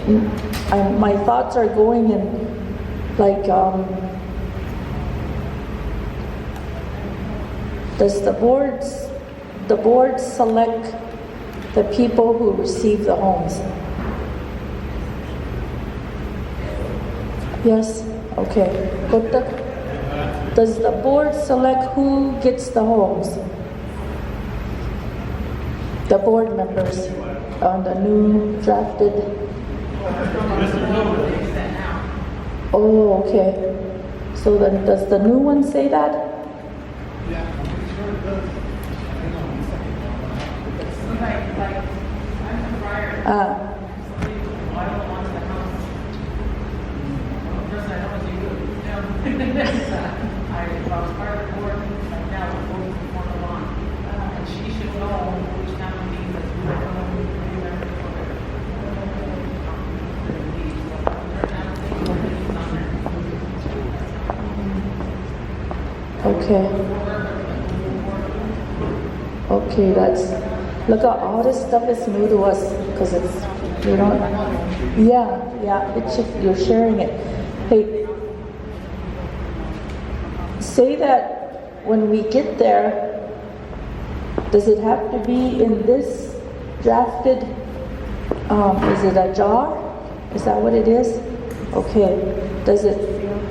my thoughts are going in like, does the board select the people who receive the homes? Yes? Okay. Does the board select who gets the homes? The board members on the new drafted. Oh, okay. So then does the new one say that? Yeah, I'm sure it does. I'm a prior. I don't want the house. First, I know what you do. I was part of the board, like now we're both before the lawn. And she should know which kind of means that we are going to be there for Okay. Okay, look at all this stuff is new to us because it's, you know, you're sharing it. Hey, say that when we get there, does it have to be in this drafted, is it a jar? Is that what it is? Okay, does it,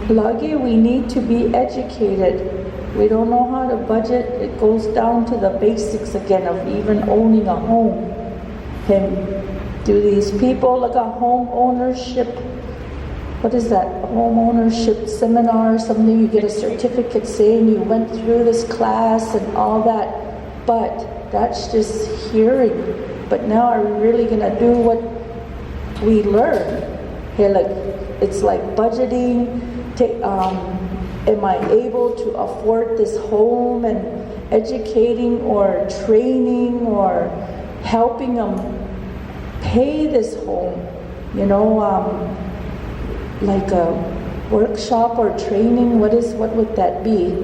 Lagi, we need to be educated. We don't know how to budget. It goes down to the basics again of even owning a home. Do these people like a home ownership? What is that? Home ownership seminar or something? You get a certificate saying you went through this class and all that. But that's just hearing. But now are we really gonna do what we learn? Hey, like it's like budgeting. Am I able to afford this home, and educating or training or helping them pay this home, you know, like a workshop or training, what would that be?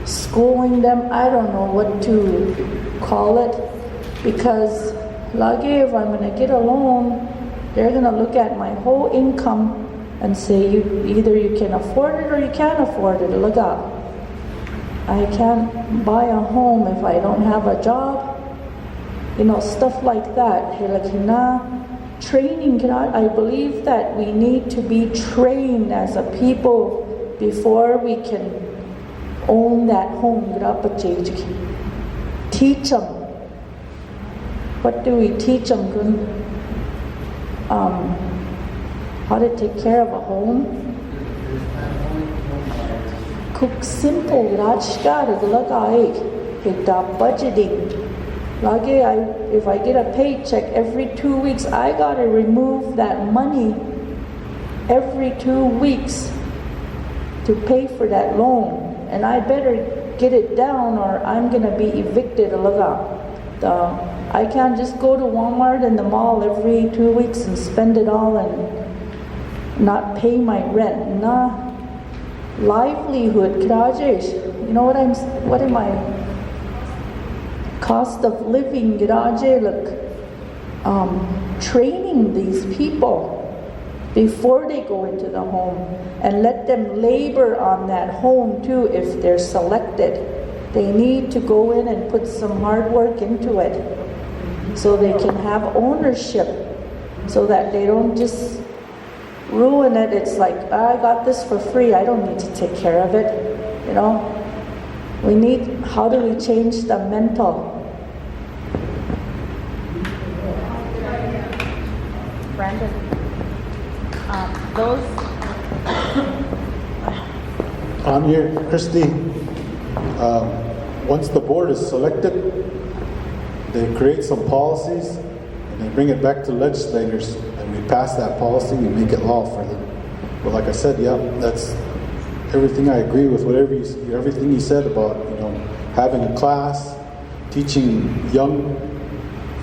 Schooling them, I don't know what to call it, because lagi, if I'm gonna get a loan, they're gonna look at my whole income and say either you can afford it or you can't afford it. Look up. I can't buy a home if I don't have a job. You know, stuff like that. Training, I believe that we need to be trained as a people before we can own that home. Teach them. What do we teach them? How to take care of a home. Cook simple, budgeting. If I get a paycheck every 2 weeks, I gotta remove that money every 2 weeks to pay for that loan. And I better get it down or I'm gonna be evicted. I can't just go to Walmart and the mall every 2 weeks and spend it all and not pay my rent. Livelihood, Rajesh. You know what am I? Cost of living, training these people before they go into the home and let them labor on that home too if they're selected. They need to go in and put some hard work into it so they can have ownership, so that they don't just ruin it. It's like, I got this for free, I don't need to take care of it. You know, how do we change the mental? Brandon, I'm here, Christy. Once the board is selected, they create some policies and they bring it back to legislators, and we pass that policy, we make it law for them. But like I said, yeah, that's everything. I agree with everything you said about, having a class, teaching young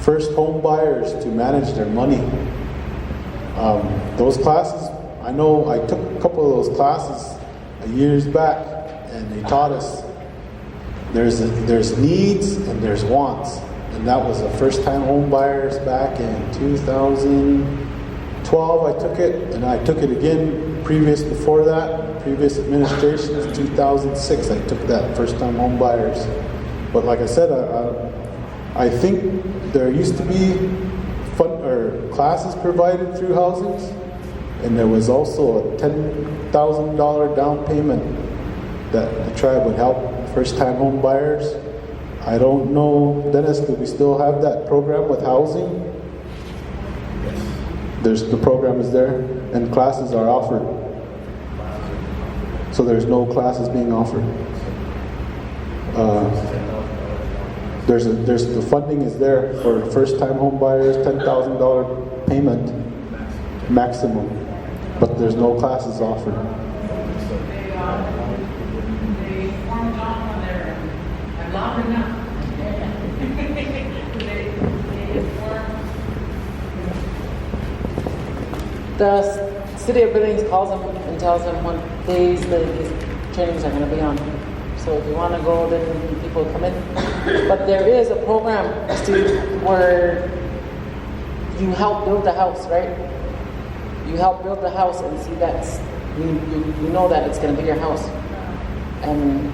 first home buyers to manage their money. Those classes, I know I took a couple of those classes years back, and they taught us there's needs and there's wants. And that was the first time home buyers back in 2012, ago I took it, and I took it again before that, previous administrations, 2006, I took that first-time home buyers. But like I said, I think there used to be classes provided through housings, and there was also a $10,000 down payment that the tribe would help first-time home buyers. I don't know, Dennis, do we still have that program with housing? The program is there, and classes are offered. So there's no classes being offered. The funding is there for first-time home buyers, $10,000 payment maximum, but there's no classes offered. They formed on when they're loud enough. They form. The city of Billings calls them and tells them what days these trainings are going to be on. So if you want to go, then people come in. But there is a program, Steve, where you help build the house, right? You help build the house and see that's, you know that it's going to be your house. And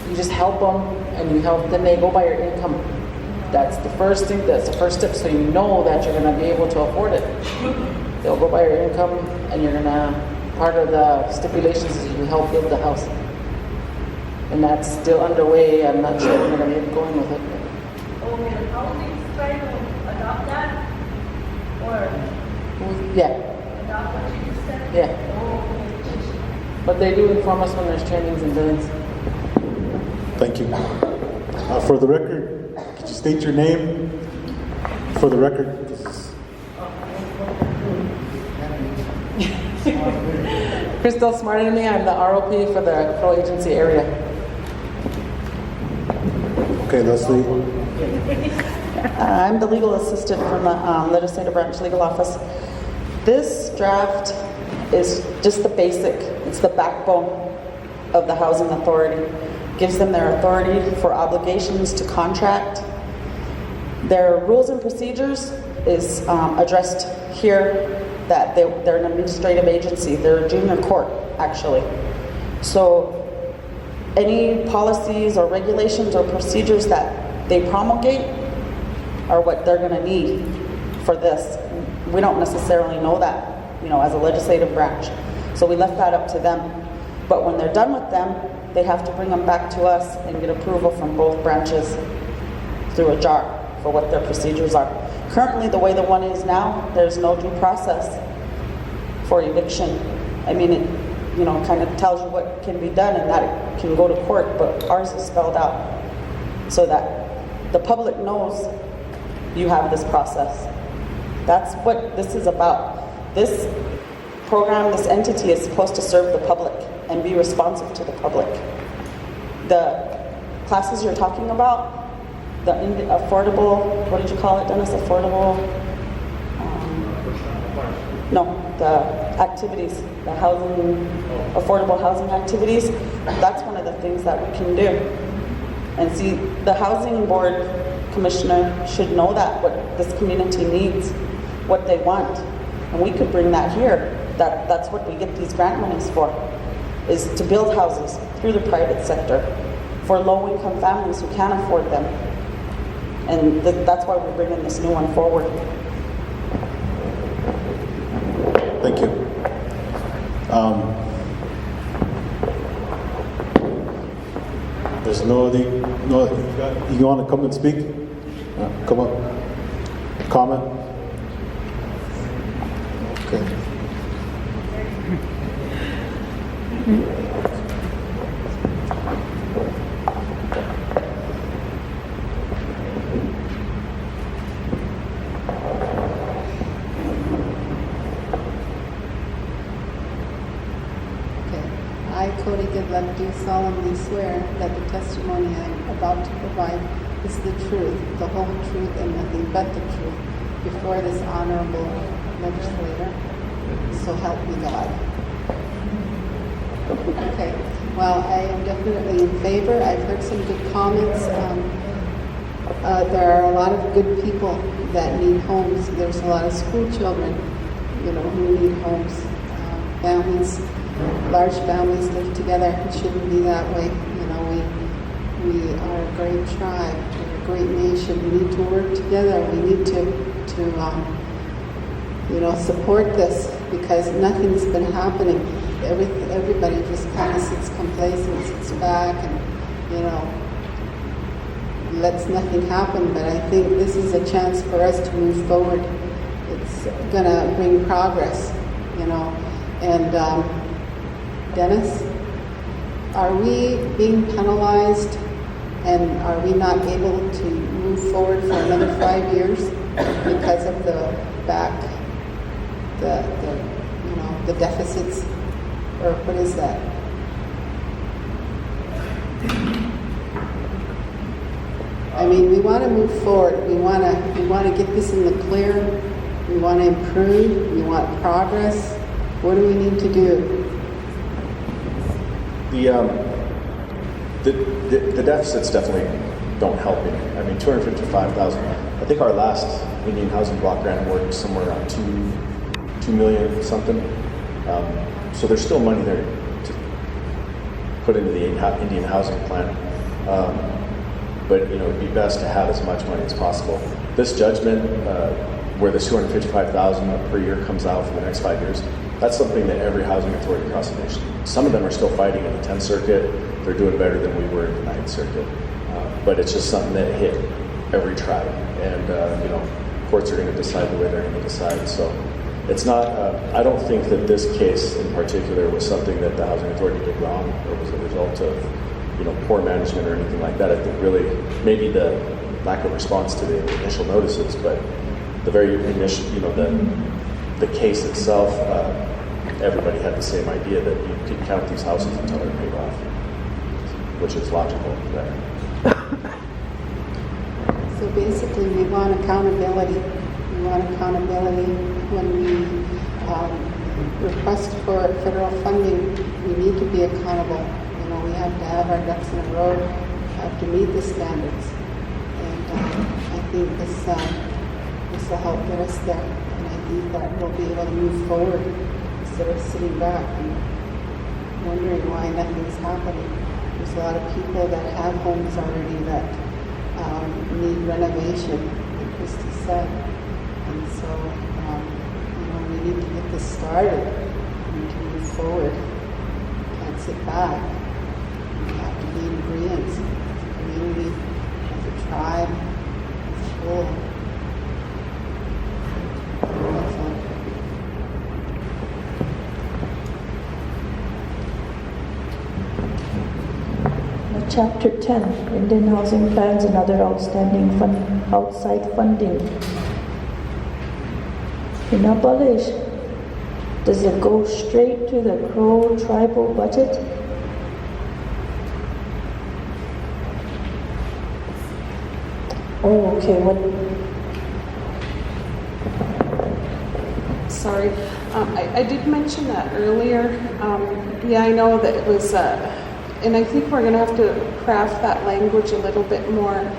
you just help them, and you help, then they go by your income. That's the first thing, that's the first step, so you know that you're going to be able to afford it. They'll go by your income, and you're going to, part of the stipulations is you help build the house. And that's still underway. I'm not sure we're going to get going with it. Oh, will housing try to adopt that? Or Yeah, adopt what you just said? yeah. Oh, But they do inform us when there's trainings and billings. Thank you. For the record, could you state your name? For the record. Crystal smarter than me. I'm the ROP for the Pro Agency area. Okay, Leslie. I'm the legal assistant from the Legislative Branch Legal Office. This draft is just the basic, it's the backbone of the Housing Authority. Gives them their authority for obligations to contract. Their rules and procedures is addressed here that they're an administrative agency. They're a junior court, actually. So any policies or regulations or procedures that they promulgate are what they're going to need for this. We don't necessarily know that, as a legislative branch. So we left that up to them. But when they're done with them, they have to bring them back to us and get approval from both branches through a jar for what their procedures are. Currently, the way the one is now, there's no due process for eviction. I mean, it kind of tells you what can be done and that it can go to court, but ours is spelled out so that the public knows you have this process. That's what this is about. This program, this entity is supposed to serve the public and be responsive to the public. The classes you're talking about, the affordable, what did you call it, Dennis? Affordable, the activities, the housing, affordable housing activities, that's one of the things that we can do. And see, the housing board commissioner should know that, what this community needs, what they want. And we could bring that here. That's what we get these grant monies for, is to build houses through the private sector for low-income families who can't afford them. And that's why we're bringing this new one forward. Thank you. There's you want to come and speak? Come up. Comment? Okay. I, Cody Goodluck, do solemnly swear that the testimony I am about to provide is the truth, the whole truth, and nothing but the truth before this honorable legislator. So help me God. Okay. Well, I am definitely in favor. I've heard some good comments. There are a lot of good people that need homes. There's a lot of school children who need homes. Families, large families live together. It shouldn't be that way. We are a great tribe. We're a great nation. We need to work together. We need to support this because nothing's been happening. Everybody just kind of sits complacent, sits back, and lets nothing happen. But I think this is a chance for us to move forward. It's gonna bring progress, And Dennis, are we being penalized, and are we not able to move forward for another 5 years because of the deficits, or what is that? I mean, we want to move forward. We want to get this in the clear. We want to improve. We want progress. What do we need to do? The deficits definitely don't help me. I mean, 255,000. I think our last Indian housing block grant award was somewhere around 2 million something. So there's still money there to put into the Indian housing plan. But it'd be best to have as much money as possible. This judgment, where the 255,000 per year comes out for the next 5 years, that's something that every housing authority across the nation. Some of them are still fighting in the 10th Circuit. They're doing better than we were in the 9th Circuit. But it's just something that hit every tribe, and courts are going to decide the way they're going to decide. So it's not. I don't think that this case in particular was something that the housing authority did wrong, or was a result of poor management or anything like that. I think really maybe the lack of response to the initial notices, but the very initial, the case itself, everybody had the same idea that you could count these houses until they're paid off, which is logical. Right? So basically, we want accountability. We want accountability when we request for federal funding. We need to be accountable. We have to have our ducks in a row, have to meet the standards. And I think this will help get us there. And I think that we'll be able to move forward instead of sitting back and wondering why nothing's happening. There's a lot of people that have homes already that need renovation, like Christy said. And so, we need to get this started. We need to move forward. Can't sit back. We have to be in agreement as a community, as a tribe, as a whole. That's all. Chapter 10, Indian housing plans and other outstanding outside funding. In Abolish, does it go straight to the Crow tribal budget? Oh, okay, what? Sorry, I did mention that earlier. I know that it was, and I think we're going to have to craft that language a little bit more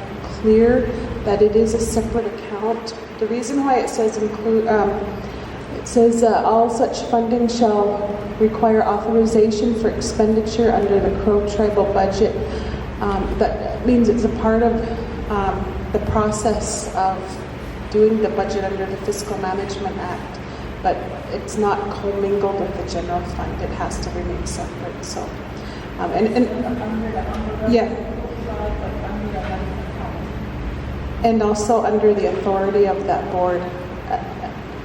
clear, that it is a separate account. The reason why it says all such funding shall require authorization for expenditure under the Crow tribal budget. That means it's a part of the process of doing the budget under the Fiscal Management Act, but it's not commingled with the general fund. It has to remain separate. So, and also under the authority of that board.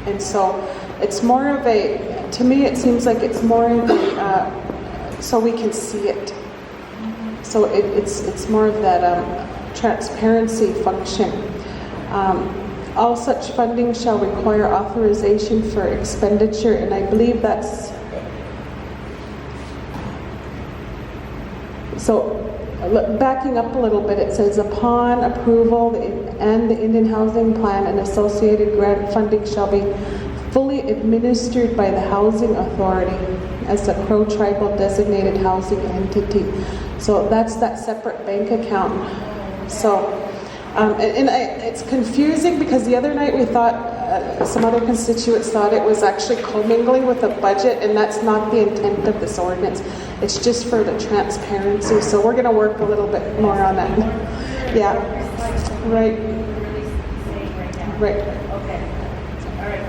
And so it's more of to me it seems like it's more of so we can see it. So it's more of that transparency function. All such funding shall require authorization for expenditure, and I believe that's so. Backing up a little bit, it says upon approval and the Indian Housing Plan and associated grant funding shall be fully administered by the Housing Authority as a Crow tribal designated housing entity. So that's that separate bank account. So, it's confusing because the other night we thought some other constituents thought it was actually commingling with the budget, and that's not the intent of this ordinance. It's just for the transparency, so we're gonna work a little bit more on that. Yeah, right, right. Okay, all right.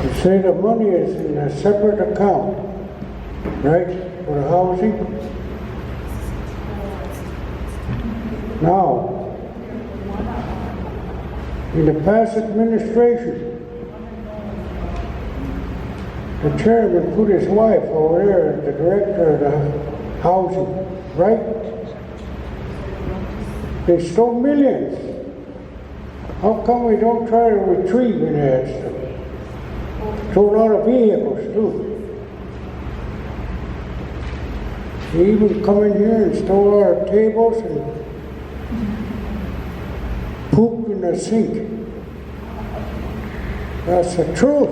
You say the money is in a separate account, right, for the housing? Now, in the past administration, the chairman put his wife over there as the director of the housing, right? They stole millions. How come we don't try to retrieve any of that stuff? Stole a lot of vehicles too. They even come in here and stole our tables and pooped in the sink. That's the truth.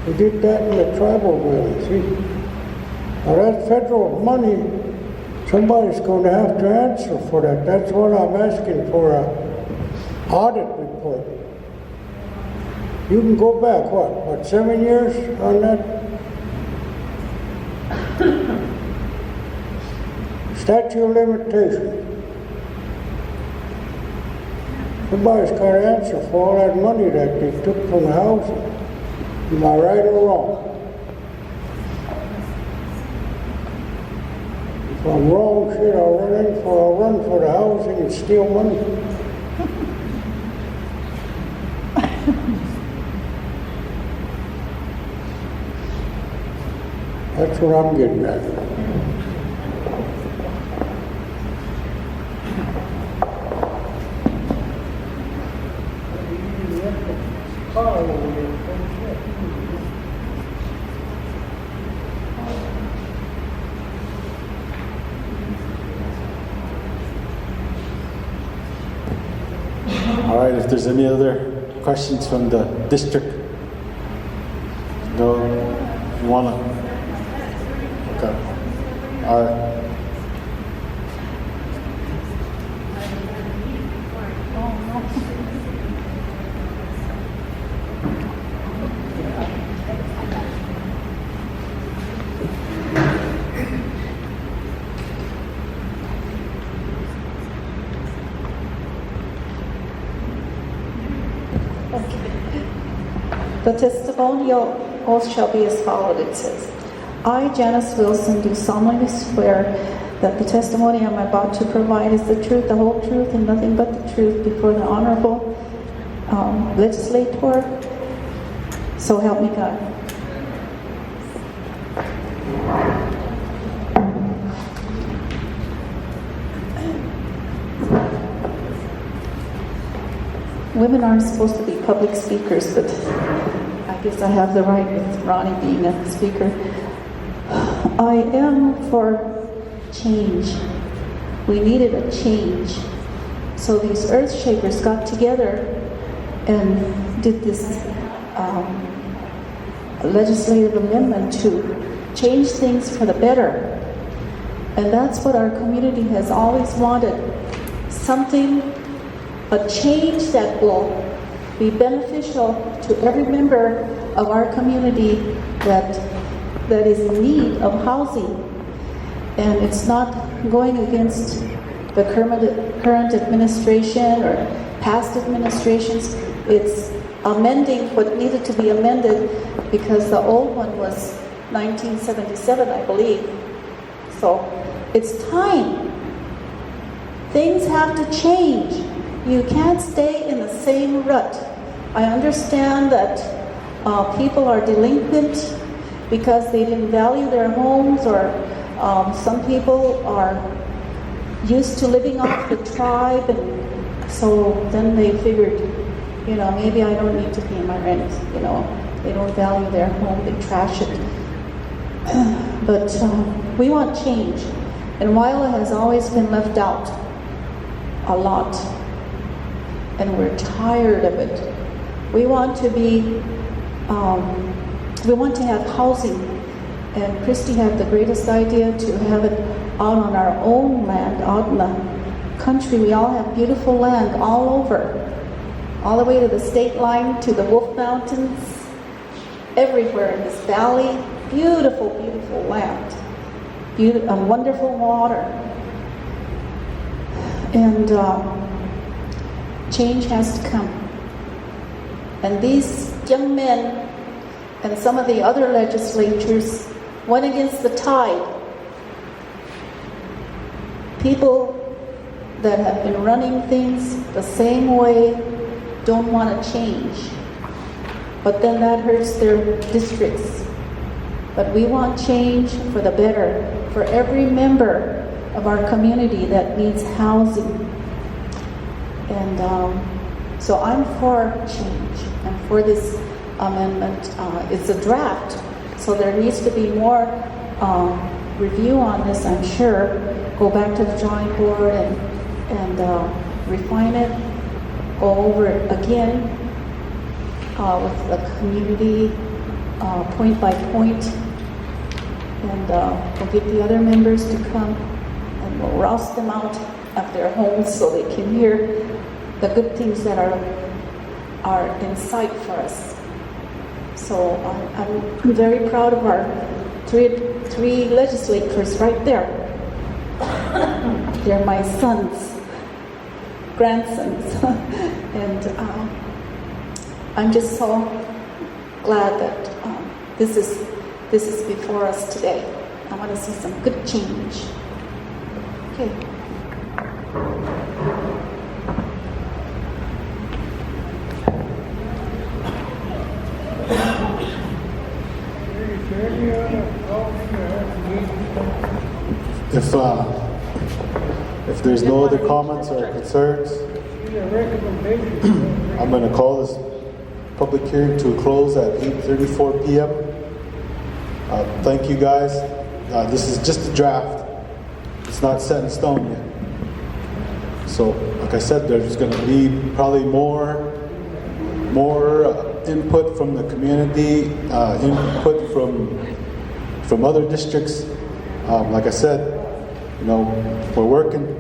They did that in the tribal building, see? Now that federal money, somebody's going to have to answer for that. That's what I'm asking for, an audit report. You can go back, what, 7 years on that? Statute of limitation. Somebody's got to answer for all that money that they took from the housing. Am I right or wrong? If I'm wrong, shit, I'll run for the housing and steal money. That's what I'm getting at. All right, if there's any other questions from the district, no, you wanna? Okay. All right. The testimonial oath shall be as follows, it says. I, Janice Wilson, do solemnly swear that the testimony I'm about to provide is the truth, the whole truth, and nothing but the truth before the honorable legislator. So help me God. Women aren't supposed to be public speakers, but I guess I have the right with Ronnie being a speaker. I am for change. We needed a change. So these earth shakers got together and did this legislative amendment to change things for the better. And that's what our community has always wanted. Something, a change that will be beneficial to every member of our community that is in need of housing. And it's not going against the current administration or past administrations. It's amending what needed to be amended because the old one was 1977, I believe. So it's time. Things have to change. You can't stay in the same rut. I understand that people are delinquent because they didn't value their homes, or some people are used to living off the tribe, and so then they figured, maybe I don't need to pay my rent. They don't value their home, they trash it. But we want change, and Wyola has always been left out a lot. And we're tired of it. We want to be, we want to have housing And Christy had the greatest idea to have it out on our own land, out in the country. We all have beautiful land all over, all the way to the state line, to the Wolf Mountains, everywhere in this valley. Beautiful, beautiful land. Wonderful water. And change has to come. And these young men and some of the other legislatures went against the tide. People that have been running things the same way don't want to change. But then that hurts their districts. But we want change for the better, for every member of our community that needs housing. And so I'm for change and for this amendment. It's a draft, so there needs to be more review on this, I'm sure. Go back to the drawing board and refine it, go over it again with the community, point by point, and we'll get the other members to come, and we'll roust them out of their homes so they can hear the good things that are in sight for us. So I'm very proud of our three legislators right there. They're my sons, grandsons, and I'm just so glad that this is before us today. I want to see some good change. Okay. If there's no other comments or concerns, I'm going to call this public hearing to a close at 8:34 p.m. Thank you guys. This is just a draft. It's not set in stone yet. So, like I said, there's going to be probably more input from the community, input from other districts. Like I said, we're working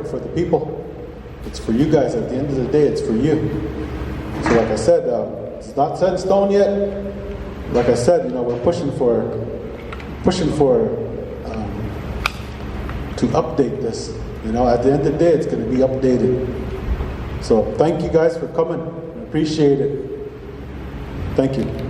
for the people. It's for you guys. At the end of the day, it's for you. So, like I said, it's not set in stone yet. Like I said, we're pushing for to update this. At the end of the day, it's going to be updated. So, thank you guys for coming. Appreciate it. Thank you.